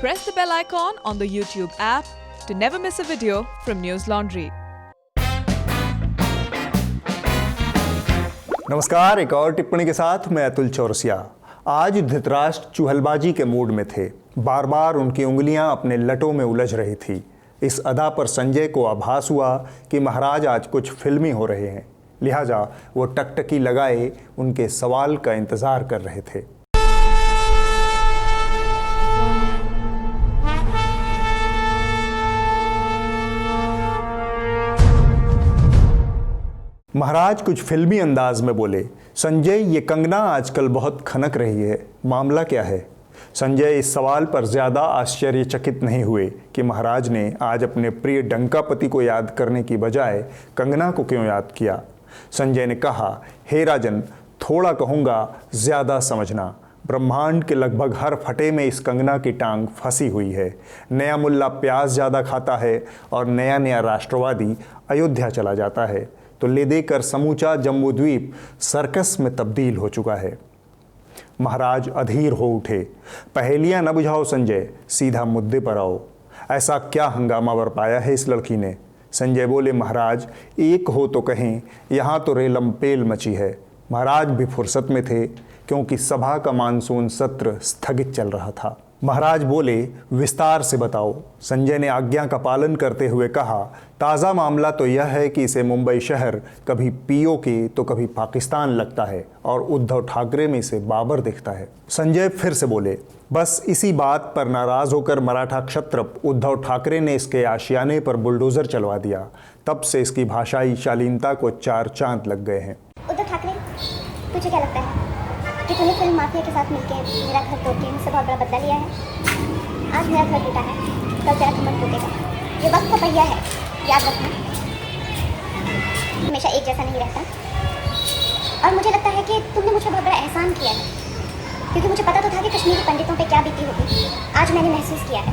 press the bell icon on the YouTube app to never miss a video from News Laundry. नमस्कार, एक और टिप्पणी के साथ मैं अतुल चौरसिया। आज धृतराष्ट्र चुहलबाजी के मूड में थे। बार बार उनकी उंगलियां अपने लटों में उलझ रही थी। इस अदा पर संजय को आभास हुआ कि महाराज आज कुछ फिल्मी हो रहे हैं, लिहाजा वो टकटकी लगाए उनके सवाल का इंतजार कर रहे थे। महाराज कुछ फिल्मी अंदाज में बोले, संजय ये कंगना आजकल बहुत खनक रही है, मामला क्या है? संजय इस सवाल पर ज़्यादा आश्चर्यचकित नहीं हुए कि महाराज ने आज अपने प्रिय डंकापति को याद करने की बजाय कंगना को क्यों याद किया। संजय ने कहा, हे राजन, थोड़ा कहूँगा ज़्यादा समझना। ब्रह्मांड के लगभग हर फटे में इस कंगना की टांग फंसी हुई है। नया मुल्ला प्याज ज़्यादा खाता है और नया नया राष्ट्रवादी अयोध्या चला जाता है, तो ले देकर समूचा जम्बूद्वीप सर्कस में तब्दील हो चुका है। महाराज अधीर हो उठे। पहेलियां न बुझाओ संजय, सीधा मुद्दे पर आओ। ऐसा क्या हंगामा बरपाया है इस लड़की ने? संजय बोले, महाराज एक हो तो कहें, यहाँ तो रेलम पेल मची है। महाराज भी फुर्सत में थे क्योंकि सभा का मानसून सत्र स्थगित चल रहा था। महाराज बोले, विस्तार से बताओ। संजय ने आज्ञा का पालन करते हुए कहा, ताज़ा मामला तो यह है कि इसे मुंबई शहर कभी पीओके तो कभी पाकिस्तान लगता है और उद्धव ठाकरे में इसे बाबर दिखता है। संजय फिर से बोले, बस इसी बात पर नाराज होकर मराठा क्षत्रप उद्धव ठाकरे ने इसके आशियाने पर बुलडोजर चलवा दिया। तब से इसकी भाषाई शालीनता को चार चांद लग गए हैं। उद्धव ठाकरे, तुझे क्या लगता है कि तूने फिल्म माफिया के साथ मिलकर मेरा घर तोड़ के मुझसे बहुत बड़ा बदला लिया है? आज मेरा घर टूटा है, कल तेरा कमर टूटेगा। ये वक्त का पहिया है, याद रखना। हमेशा एक जैसा नहीं रहता। और मुझे लगता है कि तुमने मुझे बहुत बड़ा एहसान किया है, क्योंकि मुझे पता तो था कि कश्मीरी पंडितों पे क्या बीती होगी। आज मैंने महसूस किया है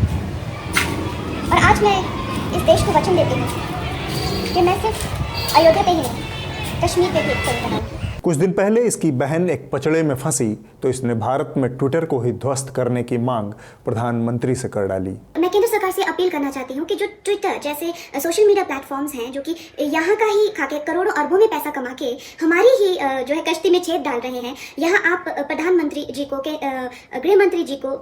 और आज मैं इस देश को वचन देती हूँ कि मैं सिर्फ अयोध्या पे ही नहीं, कश्मीर पे भी एक फिल्म बनाऊंगी। कुछ दिन पहले इसकी बहन एक पचड़े में फंसी तो इसने भारत में ट्विटर को ही ध्वस्त करने की मांग प्रधानमंत्री से कर डाली। मैं केंद्र सरकार से अपील करना चाहती हूँ कि जो ट्विटर जैसे सोशल मीडिया प्लेटफॉर्म्स हैं, जो कि यहाँ का ही खाके करोड़ों अरबों में पैसा कमा के हमारी ही जो है कश्ती में छेद डाल रहे हैं, यहाँ आप प्रधानमंत्री जी को, गृह मंत्री जी को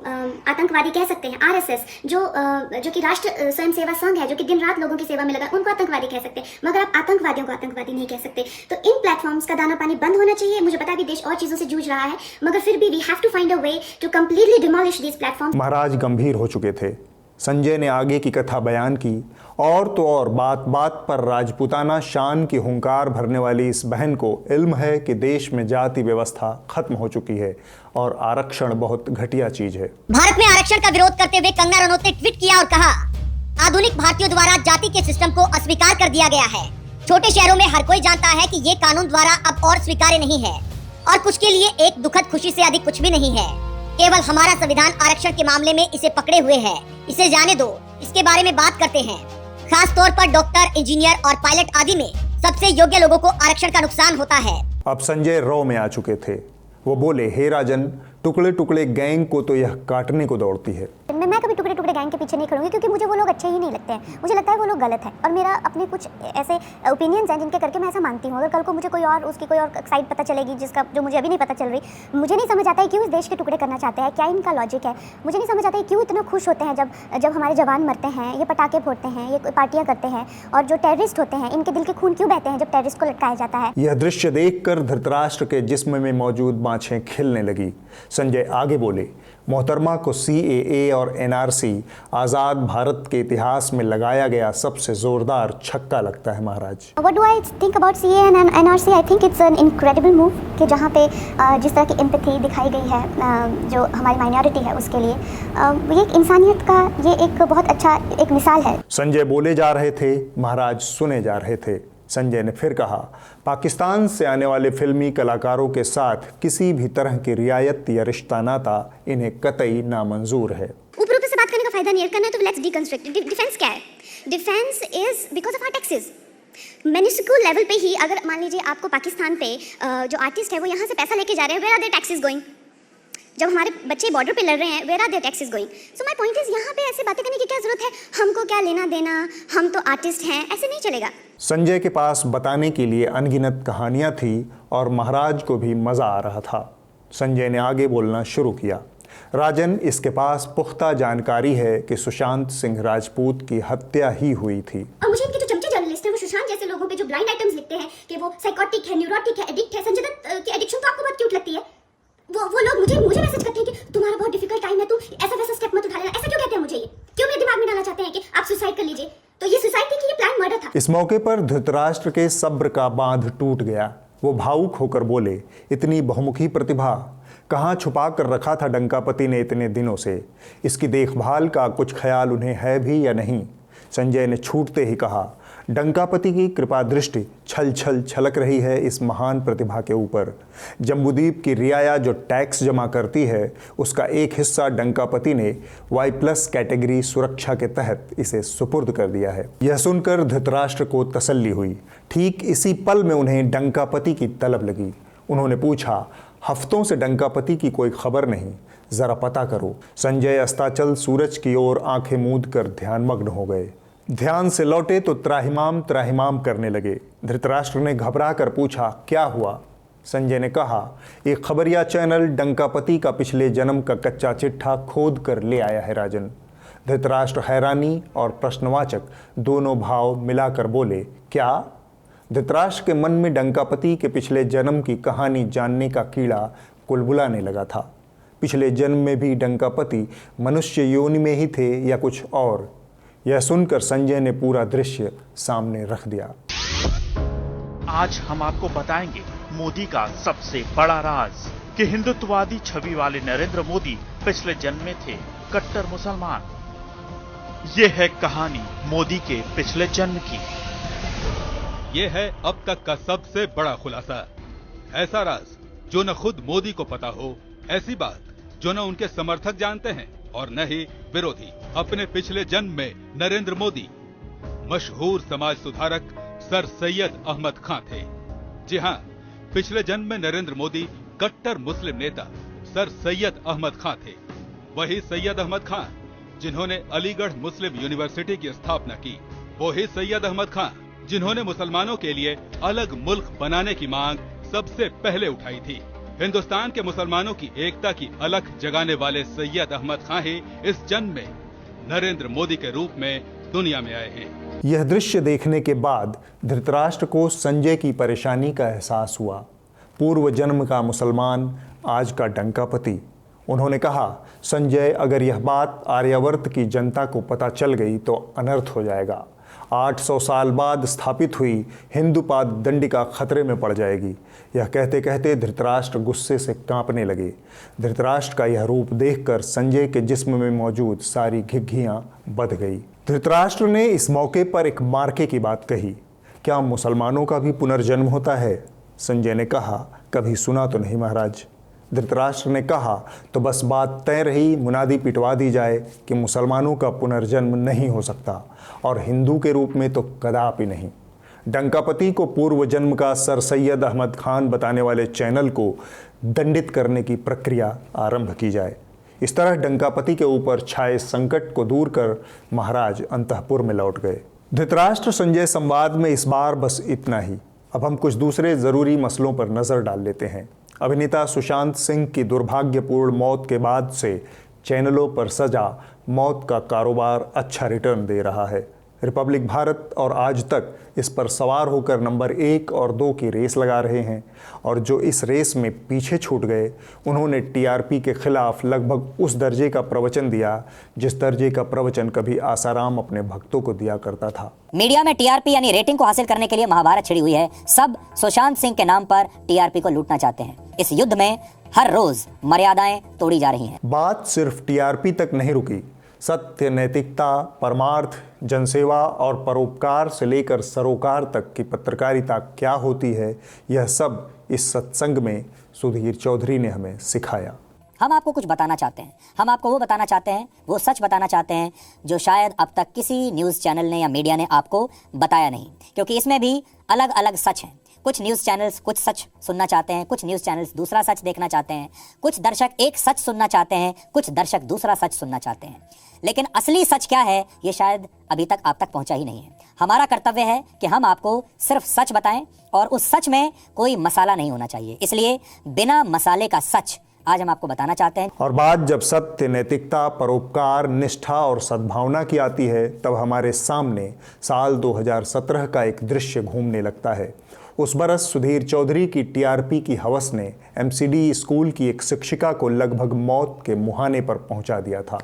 आतंकवादी कह सकते हैं। RSS जो कि राष्ट्र स्वयं सेवा संघ है, जो कि दिन रात लोगों की सेवा में लगा, उनको आतंकवादी कह सकते हैं, मगर आप आतंकवादियों को आतंकवादी नहीं कह सकते। तो इन प्लेटफॉर्म्स का दाना पानी होना चाहिए। मुझे पता भी देश और चीजों से जूझ रहा है, मगर फिर भी we have to find a way to completely demolish these platforms। महाराज गंभीर हो चुके थे। संजय ने आगे की कथा बयान की। और तो और बात बात पर राजपूताना शान की हुंकार भरने वाली इस बहन को इल्म है कि देश में जाति व्यवस्था खत्म हो चुकी है और आरक्षण बहुत घटिया चीज है। भारत में आरक्षण का विरोध करते हुए कंगना रनौत ने ट्वीट किया और कहा, आधुनिक भारतीयों द्वारा जाति के सिस्टम को अस्वीकार कर दिया गया है। छोटे शहरों में हर कोई जानता है कि ये कानून द्वारा अब और स्वीकार्य नहीं है और कुछ के लिए एक दुखद खुशी से अधिक कुछ भी नहीं है। केवल हमारा संविधान आरक्षण के मामले में इसे पकड़े हुए है। इसे जाने दो, इसके बारे में बात करते हैं। खास तौर पर डॉक्टर, इंजीनियर और पायलट आदि में सबसे योग्य लोगों को आरक्षण का नुकसान होता है। अब संजय रौ में आ चुके थे। वो बोले, हे राजन, टुकड़े टुकड़े गैंग को तो यह काटने को दौड़ती है। मैं कभी टुकड़े टुकड़े गैंग के पीछे नहीं खड़ूंगी, क्योंकि मुझे वो लोग अच्छे ही नहीं लगते हैं। मुझे लगता है वो लोग गलत है और मेरा अपने कुछ ऐसे ओपिनियंस हैं जिनके करके मैं ऐसा मानती हूँ। अगर कल को मुझे कोई और उसकी कोई और साइड पता चलेगी जिसका जो मुझे अभी नहीं पता चल रही, मुझे नहीं समझ आता है क्यों इस देश के टुकड़े करना चाहते हैं, क्या इनका लॉजिक है। मुझे नहीं समझ आता है क्यों इतना खुश होते हैं जब हमारे जवान मरते हैं, ये पटाखे फोड़ते हैं, ये पार्टियाँ करते हैं। और जो टेररिस्ट होते हैं, इनके दिल के खून क्यों बहते हैं जब टेररिस्ट को लटकाया जाता है। यह दृश्य देखकर धृतराष्ट्र के जिस्म में मौजूद बाँछें खिलने लगी। संजय आगे बोले, मोहतरमा को CAA और NRC आज़ाद भारत के इतिहास में लगाया गया सबसे जोरदार छक्का लगता है महाराज। What do I think about CAA and NRC? I think it's an incredible move कि जहाँ पे जिस तरह की एम्पैथी दिखाई गई है जो हमारी माइनॉरिटी है उसके लिए, ये एक इंसानियत का ये एक बहुत अच्छा एक मिसाल है। संजय बोले जा रहे थे, महाराज सुने जा रहे थे। संजय ने फिर कहा, पाकिस्तान से आने वाले फिल्मी कलाकारों के साथ किसी भी तरह की रियायत या रिश्ता नाता इन्हें कतई नामंजूर है। ऊपर ऊपर से बात करने का फायदा नहीं है, करना है तो लेट्स डिकंस्ट्रक्ट। डिफेंस क्या है? Defence is because of our taxes. Ministerial level पे ही अगर मान लीजिए आपको पाकिस्तान पे जो आर्टिस्ट है वो यहाँ से पैसा लेके जा रहे हैं, where are their taxes going? जब हमारे बच्चे बॉर्डर पे लड़ रहे हैं, where are their taxes going? So my point is, यहाँ पे ऐसे बातें करने की क्या जरूरत है? हमको क्या लेना देना, हम तो आर्टिस्ट हैं, ऐसे नहीं चलेगा। संजय के पास बताने के लिए अनगिनत कहानियां थी और महाराज को भी मजा आ रहा था। संजय ने आगे बोलना शुरू किया। राजन, इसके पास पुख्ता जानकारी है कि सुशांत सिंह राजपूत की हत्या ही हुई थी। और मुझे इनके जो चमचे जर्नलिस्ट हैं, वो सुशांत जैसे लोगों पे जो ब्लाइंड आइटम्स लिखते हैं कि वो साइकोटिक है, न्यूरोटिक है, एडिक्ट है, संजय दत्त की एडिक्शन तो आपको बहुत क्यूट लगती है। वो लोग मुझे मैसेज करते हैं कि तुम्हारा बहुत डिफिकल्ट टाइम है, तुम ऐसा वैसा स्टेप मत उठा लेना। ऐसा क्यों कहते हैं मुझे? ये क्यों मेरे दिमाग में डालना चाहते हैं कि आप सुसाइड कर लीजिए? तो ये सुसाइड थी कि ये प्लान मर्डर था? इस मौके पर धृतराष्ट्र के सब्र का बांध टूट गया। वो भावुक होकर बोले, इतनी बहुमुखी प्रतिभा कहाँ छुपा कर रखा था डंकापति ने इतने दिनों से? इसकी देखभाल का कुछ ख्याल उन्हें है भी या नहीं? संजय ने छूटते ही कहा, डंकापति की कृपा दृष्टि छल छल छलक रही है इस महान प्रतिभा के ऊपर। जम्बूद्वीप की रियाया जो टैक्स जमा करती है, उसका एक हिस्सा डंकापति ने Y+ कैटेगरी सुरक्षा के तहत इसे सुपुर्द कर दिया है। यह सुनकर धृतराष्ट्र को तसल्ली हुई। ठीक इसी पल में उन्हें डंकापति की तलब लगी। उन्होंने पूछा, हफ्तों से डंकापति की कोई खबर नहीं, जरा पता करो। संजय अस्ताचल सूरज की ओर आंखें मूंद कर ध्यानमग्न हो गए। ध्यान से लौटे तो त्राहिमाम त्राहिमाम करने लगे। धृतराष्ट्र ने घबरा कर पूछा, क्या हुआ? संजय ने कहा, एक खबरिया चैनल डंकापति का पिछले जन्म का कच्चा चिट्ठा खोद कर ले आया है राजन। धृतराष्ट्र हैरानी और प्रश्नवाचक दोनों भाव मिलाकर बोले, क्या? धृतराष्ट्र के मन में डंकापति के पिछले जन्म की कहानी जानने का कीड़ा कुलबुलाने लगा था। पिछले जन्म में भी डंकापति मनुष्य योनि में ही थे या कुछ और? यह सुनकर संजय ने पूरा दृश्य सामने रख दिया। आज हम आपको बताएंगे मोदी का सबसे बड़ा राज कि हिंदुत्ववादी छवि वाले नरेंद्र मोदी पिछले जन्म में थे कट्टर मुसलमान। ये है कहानी मोदी के पिछले जन्म की। ये है अब तक का सबसे बड़ा खुलासा। ऐसा राज जो न खुद मोदी को पता हो, ऐसी बात जो न उनके समर्थक जानते हैं और न ही विरोधी। अपने पिछले जन्म में नरेंद्र मोदी मशहूर समाज सुधारक सर सैयद अहमद खां थे। जी हां, पिछले जन्म में नरेंद्र मोदी कट्टर मुस्लिम नेता सर सैयद अहमद खां थे। वही सैयद अहमद खां जिन्होंने अलीगढ़ मुस्लिम यूनिवर्सिटी की स्थापना की। वही सैयद अहमद खां जिन्होंने मुसलमानों के लिए अलग मुल्क बनाने की मांग सबसे पहले उठाई थी। हिंदुस्तान के मुसलमानों की एकता की अलख जगाने वाले सैयद अहमद खां ही इस जन्म में नरेंद्र मोदी के रूप में दुनिया में आए हैं। यह दृश्य देखने के बाद धृतराष्ट्र को संजय की परेशानी का एहसास हुआ। पूर्व जन्म का मुसलमान, आज का डंकापति। उन्होंने कहा, संजय, अगर यह बात आर्यावर्त की जनता को पता चल गई तो अनर्थ हो जाएगा। 800 साल बाद स्थापित हुई हिंदूपाद दंडिका खतरे में पड़ जाएगी। यह कहते कहते धृतराष्ट्र गुस्से से कांपने लगे। धृतराष्ट्र का यह रूप देखकर संजय के जिस्म में मौजूद सारी घिघियां बंध गई। धृतराष्ट्र ने इस मौके पर एक मार्के की बात कही, क्या मुसलमानों का भी पुनर्जन्म होता है? संजय ने कहा, कभी सुना तो नहीं महाराज। धृतराष्ट्र ने कहा, तो बस बात तय रही, मुनादी पिटवा दी जाए कि मुसलमानों का पुनर्जन्म नहीं हो सकता और हिंदू के रूप में तो कदापि नहीं। डंकापति को पूर्व जन्म का सर सैयद अहमद खान बताने वाले चैनल को दंडित करने की प्रक्रिया आरंभ की जाए। इस तरह डंकापति के ऊपर छाए संकट को दूर कर महाराज अंतःपुर में लौट गए। धृतराष्ट्र संजय संवाद में इस बार बस इतना ही। अब हम कुछ दूसरे जरूरी मसलों पर नजर डाल लेते हैं। अभिनेता सुशांत सिंह की दुर्भाग्यपूर्ण मौत के बाद से चैनलों पर सजा मौत का कारोबार अच्छा रिटर्न दे रहा है। रिपब्लिक भारत और आज तक इस पर सवार होकर नंबर 1 और 2 की रेस लगा रहे हैं और जो इस रेस में पीछे छूट गए, उन्होंने टीआरपी के खिलाफ लगभग उस दर्जे का प्रवचन दिया जिस दर्जे का प्रवचन कभी आसाराम अपने भक्तों को दिया करता था। मीडिया में टीआरपी यानी रेटिंग को हासिल करने के लिए महाभारत छिड़ी हुई है। सब सुशांत सिंह के नाम पर टीआरपी को लूटना चाहते हैं। इस युद्ध में हर रोज मर्यादाएं तोड़ी जा रही हैं। बात सिर्फ टीआरपी तक नहीं रुकी। सत्य, नैतिकता, परमार्थ, जनसेवा और परोपकार से लेकर सरोकार तक की पत्रकारिता क्या होती है, यह सब इस सत्संग में सुधीर चौधरी ने हमें सिखाया। हम आपको कुछ बताना चाहते हैं। हम आपको वो बताना चाहते हैं, वो सच बताना चाहते हैं जो शायद अब तक किसी न्यूज़ चैनल ने या मीडिया ने आपको बताया नहीं, क्योंकि इसमें भी अलग अलग सच हैं। कुछ न्यूज़ चैनल्स कुछ सच सुनना चाहते हैं, कुछ न्यूज़ चैनल्स दूसरा सच देखना चाहते हैं, कुछ दर्शक एक सच सुनना चाहते हैं, कुछ दर्शक दूसरा सच सुनना चाहते हैं। लेकिन असली सच क्या है ये शायद अभी तक आप तक पहुंचा ही नहीं है। हमारा कर्तव्य है कि हम आपको सिर्फ सच बताएं और उस सच में कोई मसाला नहीं होना चाहिए। इसलिए बिना मसाले का सच आज हम आपको बताना चाहते हैं। और बात जब सत्य, नैतिकता, परोपकार, निष्ठा और सद्भावना की आती है तब हमारे सामने साल 2017 का एक दृश्य घूमने लगता है। उस बरस सुधीर चौधरी की टीआरपी की हवस ने एमसीडी स्कूल की एक शिक्षिका को लगभग मौत के मुहाने पर पहुंचा दिया था।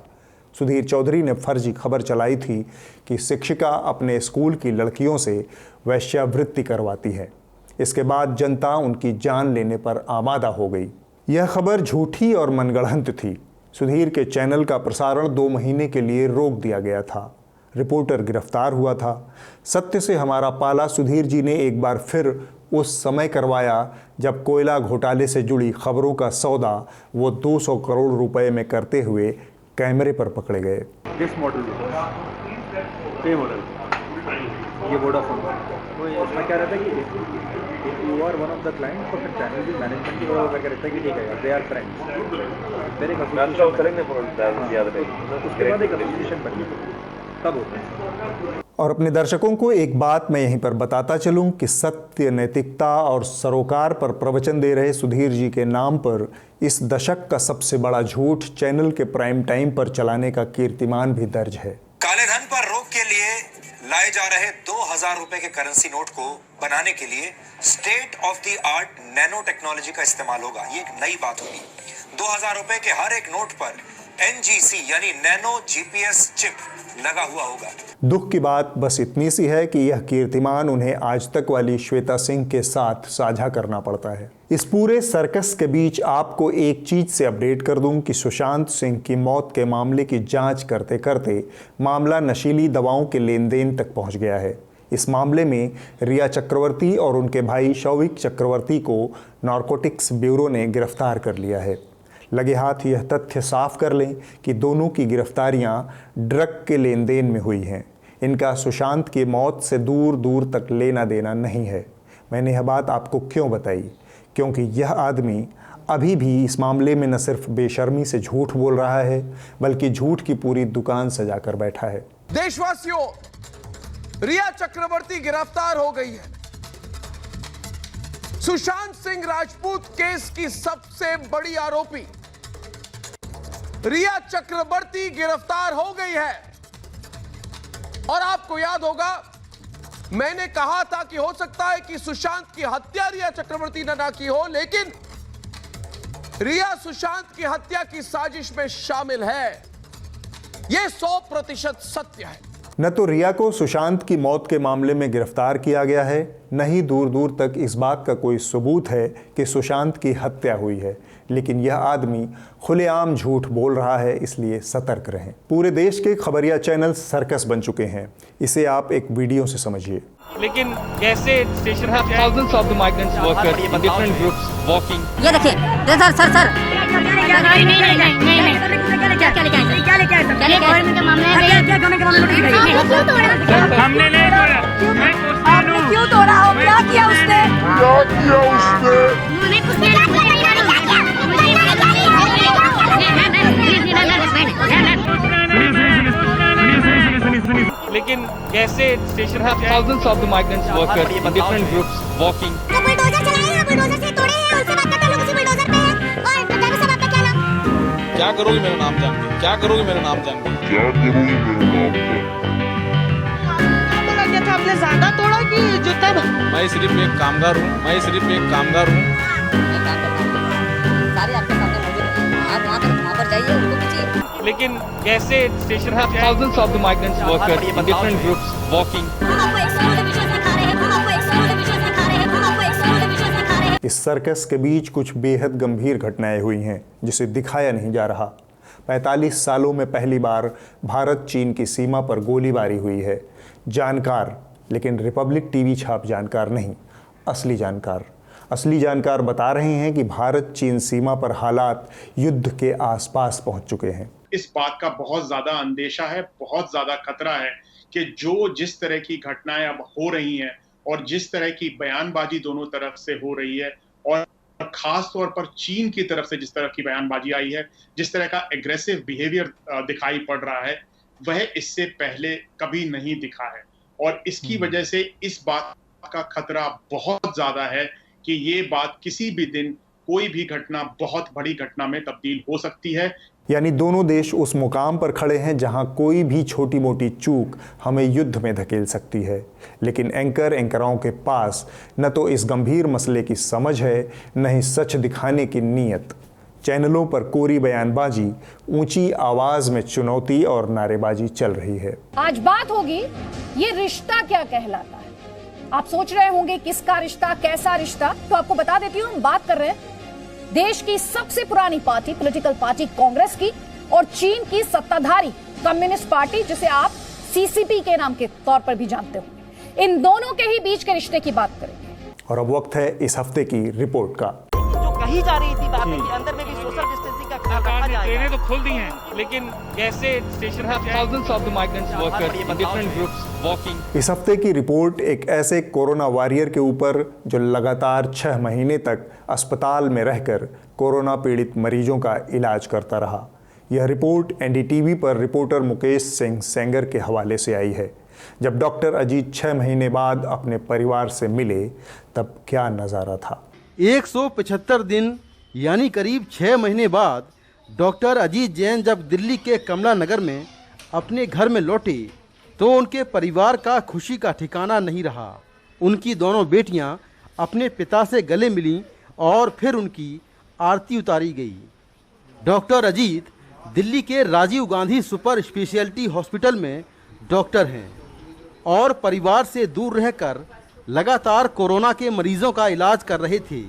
सुधीर चौधरी ने फर्जी खबर चलाई थी कि शिक्षिका अपने स्कूल की लड़कियों से वेश्यावृत्ति करवाती है। इसके बाद जनता उनकी जान लेने पर आमादा हो गई। यह खबर झूठी और मनगढ़ंत थी। सुधीर के चैनल का प्रसारण 2 महीने के लिए रोक दिया गया था। रिपोर्टर गिरफ्तार हुआ था। सत्य से हमारा पाला सुधीर जी ने एक बार फिर उस समय करवाया जब कोयला घोटाले से जुड़ी खबरों का सौदा वो 200 करोड़ रुपए में करते हुए कैमरे पर पकड़े गए। दिस मॉडल पे मॉडल ये वोडाफोन तो इसमें क्या रहता है कि if you are one of the clients तो फिर चैनल की मैनेजमेंट की वजह क्या रहता है कि ठीक है दे आर फ्रेंड्स मेरे उसके बाद एक एसोसिएशन बनी तब होता है। और अपने दर्शकों को एक बात मैं यहीं पर बताता चलूं कि सत्य, नैतिकता और सरोकार पर प्रवचन दे रहे सुधीर जी के नाम पर इस दशक का सबसे बड़ा झूठ चैनल के प्राइम टाइम पर चलाने का कीर्तिमान भी दर्ज है। काले धन पर रोक के लिए लाए जा रहे 2000 रुपए के करेंसी नोट को बनाने के लिए state of the art nano technology का इस्तेमाल होगा। ये एक नई बात होगी। 2000 रुपए के हर एक नोट पर NGC यानी नैनो GPS चिप लगा हुआ होगा। दुख की बात बस इतनी सी है कि यह कीर्तिमान उन्हें आज तक वाली श्वेता सिंह के साथ साझा करना पड़ता है। इस पूरे सर्कस के बीच आपको एक चीज से अपडेट कर दूं कि सुशांत सिंह की मौत के मामले की जांच करते करते मामला नशीली दवाओं के लेन देन तक पहुंच गया है। इस मामले में रिया चक्रवर्ती और उनके भाई शौविक चक्रवर्ती को नारकोटिक्स ब्यूरो ने गिरफ्तार कर लिया है। लगे हाथ यह तथ्य साफ कर लें कि दोनों की गिरफ्तारियां ड्रग के लेन देन में हुई हैं। इनका सुशांत की मौत से दूर दूर तक लेना देना नहीं है। मैंने यह बात आपको क्यों बताई? क्योंकि यह आदमी अभी भी इस मामले में न सिर्फ बेशर्मी से झूठ बोल रहा है बल्कि झूठ की पूरी दुकान सजाकर बैठा है। देशवासियों, रिया चक्रवर्ती गिरफ्तार हो गई है। सुशांत सिंह राजपूत केस की सबसे बड़ी आरोपी रिया चक्रवर्ती गिरफ्तार हो गई है। और आपको याद होगा मैंने कहा था कि हो सकता है कि सुशांत की हत्या रिया चक्रवर्ती ने ना की हो, लेकिन रिया सुशांत की हत्या की साजिश में शामिल है। यह 100% सत्य है। न तो रिया को सुशांत की मौत के मामले में गिरफ्तार किया गया है, न ही दूर दूर तक इस बात का कोई सबूत है कि सुशांत की हत्या हुई है। लेकिन यह आदमी खुलेआम झूठ बोल रहा है, इसलिए सतर्क रहें। पूरे देश के खबरिया चैनल सर्कस बन चुके हैं। इसे आप एक वीडियो से समझिए। लेकिन कैसे स्टेशन है thousands of the migrants workers in different groups walking। ये देखिए सर क्या लेके आए गवर्नमेंट का मामला है। हमने नहीं तोड़ा, मैं आपने क्यों तोड़ा? क्या किया उसने? लेकिन कैसे स्टेशन है thousands of the migrants workers in different groups walking। तो बुलडोजर चलाए हैं, बुलडोजर से तोड़े हैं, उनसे बात करते लोग उसी बुलडोजर पे हैं। और ड्राइवर साहब आपका क्या नाम? क्या करोगे मेरा नाम जान के? क्या करोगे मेरा नाम जान के? लग था आपने ज्यादा तोड़ा कि जूता? मैं सिर्फ एक कामगार हूँ। सारे आपके सामने मौजूद हैं। आप वहाँ पर जाइए, उनको पूछिए। लेकिन कैसे स्टेशन है thousands of the migrants workers in different groups walking। इस सर्कस के बीच कुछ बेहद गंभीर घटनाएं हुई हैं जिसे दिखाया नहीं जा रहा। 45 सालों में पहली बार भारत चीन की सीमा पर गोलीबारी हुई है। जानकार, लेकिन रिपब्लिक टीवी छाप जानकार नहीं, असली जानकार बता रहे हैं कि भारत चीन सीमा पर हालात युद्ध के आसपास पहुंच चुके हैं। इस बात का बहुत ज्यादा अंदेशा है, बहुत ज्यादा खतरा है कि जो जिस तरह की घटनाएं अब हो रही हैं और जिस तरह की बयानबाजी दोनों तरफ से हो रही है, और खास तौर पर चीन की तरफ से जिस तरह की बयानबाजी आई है, जिस तरह का एग्रेसिव बिहेवियर दिखाई पड़ रहा है, वह इससे पहले कभी नहीं दिखा है। और इसकी वजह से इस बात का खतरा बहुत ज्यादा है कि ये बात किसी भी दिन कोई भी घटना बहुत बड़ी घटना में तब्दील हो सकती है। यानी दोनों देश उस मुकाम पर खड़े हैं जहां कोई भी छोटी मोटी चूक हमें युद्ध में धकेल सकती है। लेकिन एंकराओं के पास न तो इस गंभीर मसले की समझ है, न ही सच दिखाने की नीयत। चैनलों पर कोरी बयानबाजी, ऊंची आवाज में चुनौती और नारेबाजी चल रही है। आज बात होगी ये रिश्ता क्या कहलाता है। आप सोच रहे होंगे किसका रिश्ता, कैसा रिश्ता, तो आपको बता देती हूँ। हम बात कर रहे हैं देश की सबसे पुरानी पार्टी, पॉलिटिकल पार्टी कांग्रेस की, और चीन की सत्ताधारी कम्युनिस्ट पार्टी, जिसे आप सीसीपी के नाम के तौर पर भी जानते हो। इन दोनों के ही बीच के रिश्ते की बात करेंगे। और अब वक्त है इस हफ्ते की रिपोर्ट का। जो कही जा रही थी बातें कि अंदर में भी सोशल डिस्टेंसिंग का ख्याल रखा जाएगा। ट्रेनें तो खुल दी हैं, लेकिन कैसे station thousands of the migrants workers in different groups walking। इस हफ्ते की रिपोर्ट एक ऐसे कोरोना वॉरियर के ऊपर जो लगातार 6 महीने तक अस्पताल में रहकर कोरोना पीड़ित मरीजों का इलाज करता रहा। यह रिपोर्ट एनडीटीवी पर रिपोर्टर मुकेश सिंह सेंगर के हवाले से आई है। जब डॉक्टर अजीत 6 महीने बाद अपने परिवार से मिले, तब क्या नज़ारा था। 175 दिन यानी करीब 6 महीने बाद डॉक्टर अजीत जैन जब दिल्ली के कमला नगर में अपने घर में लौटे, तो उनके परिवार का खुशी का ठिकाना नहीं रहा। उनकी दोनों बेटियां अपने पिता से गले मिलीं और फिर उनकी आरती उतारी गई। डॉक्टर अजीत दिल्ली के Rajiv Gandhi super speciality hospital में डॉक्टर हैं और परिवार से दूर रहकर लगातार कोरोना के मरीजों का इलाज कर रहे थे।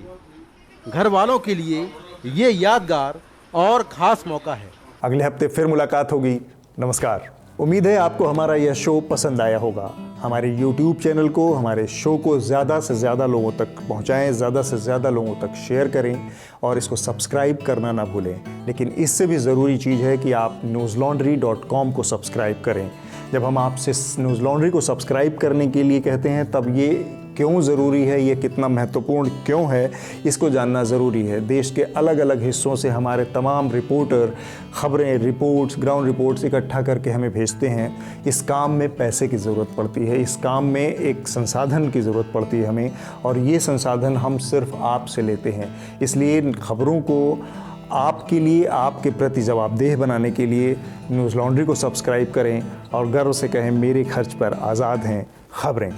घर वालों के लिए ये यादगार और ख़ास मौका है। अगले हफ्ते फिर मुलाकात होगी। नमस्कार। उम्मीद है आपको हमारा यह शो पसंद आया होगा। हमारे YouTube चैनल को, हमारे शो को ज़्यादा से ज़्यादा लोगों तक पहुंचाएं, ज़्यादा से ज़्यादा लोगों तक शेयर करें और इसको सब्सक्राइब करना ना भूलें। लेकिन इससे भी ज़रूरी चीज़ है कि आप newslaundry.com को सब्सक्राइब करें। जब हम आपसे न्यूज़ लॉन्ड्री को सब्सक्राइब करने के लिए कहते हैं, तब ये क्यों ज़रूरी है, ये कितना महत्वपूर्ण क्यों है, इसको जानना ज़रूरी है। देश के अलग अलग हिस्सों से हमारे तमाम रिपोर्टर खबरें, रिपोर्ट्स, ग्राउंड रिपोर्ट्स इकट्ठा करके हमें भेजते हैं। इस काम में पैसे की ज़रूरत पड़ती है, इस काम में एक संसाधन की ज़रूरत पड़ती है हमें, और ये संसाधन हम सिर्फ आपसे लेते हैं। इसलिए इन खबरों को आपके लिए, आपके प्रति जवाबदेह बनाने के लिए न्यूज़ लॉन्ड्री को सब्सक्राइब करें और गर्व से कहें, मेरे खर्च पर आज़ाद हैं खबरें।